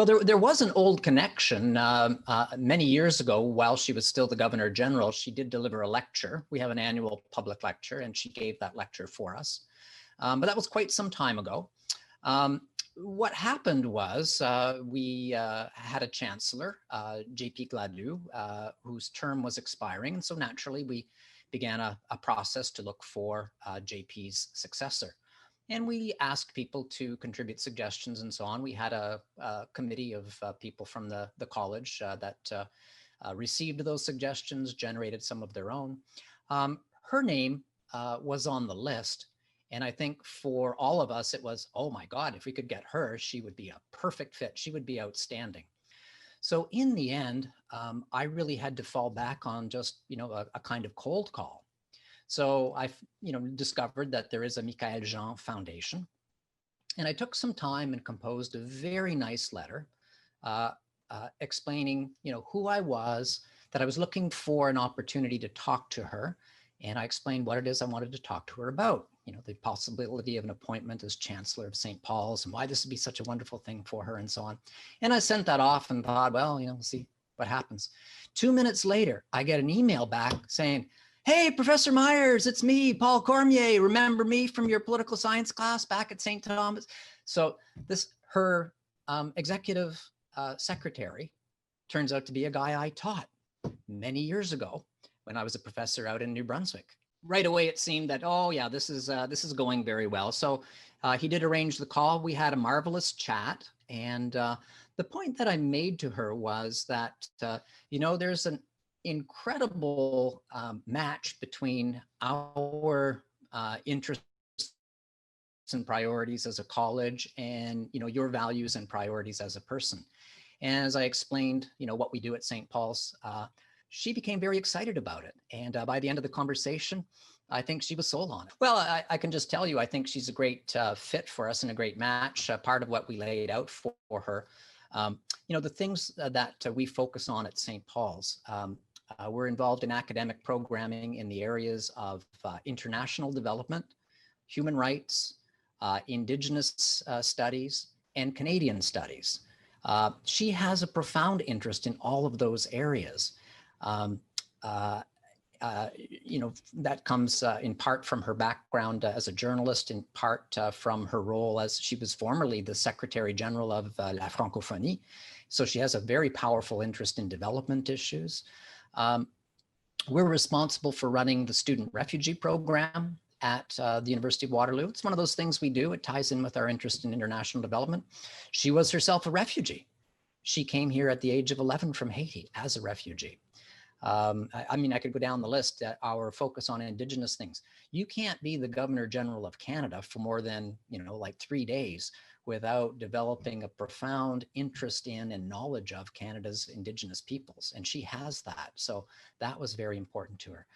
Well, there was an old connection. Many years ago, while she was still the Governor General, she did deliver a lecture. We have an annual public lecture, and she gave that lecture for us. But that was quite some time ago. What happened was we had a chancellor, J.P. Gladue, whose term was expiring. And so naturally, we began a process to look for JP's successor. And we asked people to contribute suggestions and so on. We had a committee of people from the college that received those suggestions, generated some of their own. Her name was on the list. And I think for all of us, it was, oh my God, if we could get her, she would be a perfect fit. She would be outstanding. So in the end, I really had to fall back on just, a kind of cold call. So I, discovered that there is a Michaëlle Jean Foundation. And I took some time and composed a very nice letter explaining, who I was, that I was looking for an opportunity to talk to her. And I explained what it is I wanted to talk to her about, the possibility of an appointment as Chancellor of St. Paul's and why this would be such a wonderful thing for her and so on. And I sent that off and thought, well, we'll see what happens. 2 minutes later, I get an email back saying, hey, Professor Myers, it's me, Paul Cormier. Remember me from your political science class back at St. Thomas? So her executive secretary turns out to be a guy I taught many years ago when I was a professor out in New Brunswick. Right away, it seemed that, oh yeah, this is going very well. So he did arrange the call. We had a marvelous chat. And the point that I made to her was that, there's an incredible match between our interests and priorities as a college and, your values and priorities as a person. And as I explained, what we do at St. Paul's, she became very excited about it. And by the end of the conversation, I think she was sold on it. Well, I can just tell you, I think she's a great fit for us and a great match. Part of what we laid out for her, the things that we focus on at St. Paul's, we're involved in academic programming in the areas of international development, human rights, Indigenous studies, and Canadian studies. She has a profound interest in all of those areas. That comes in part from her background as a journalist, in part from her role as she was formerly the Secretary General of La Francophonie. So she has a very powerful interest in development issues. We're responsible for running the student refugee program at the University of Waterloo. It's one of those things we do. It ties in with our interest in international development. She was herself a refugee. She came here at the age of 11 from Haiti as a refugee. I could go down the list at our focus on Indigenous things. You can't be the Governor General of Canada for more than, like 3 days without developing a profound interest in and knowledge of Canada's Indigenous peoples. And she has that. So that was very important to her.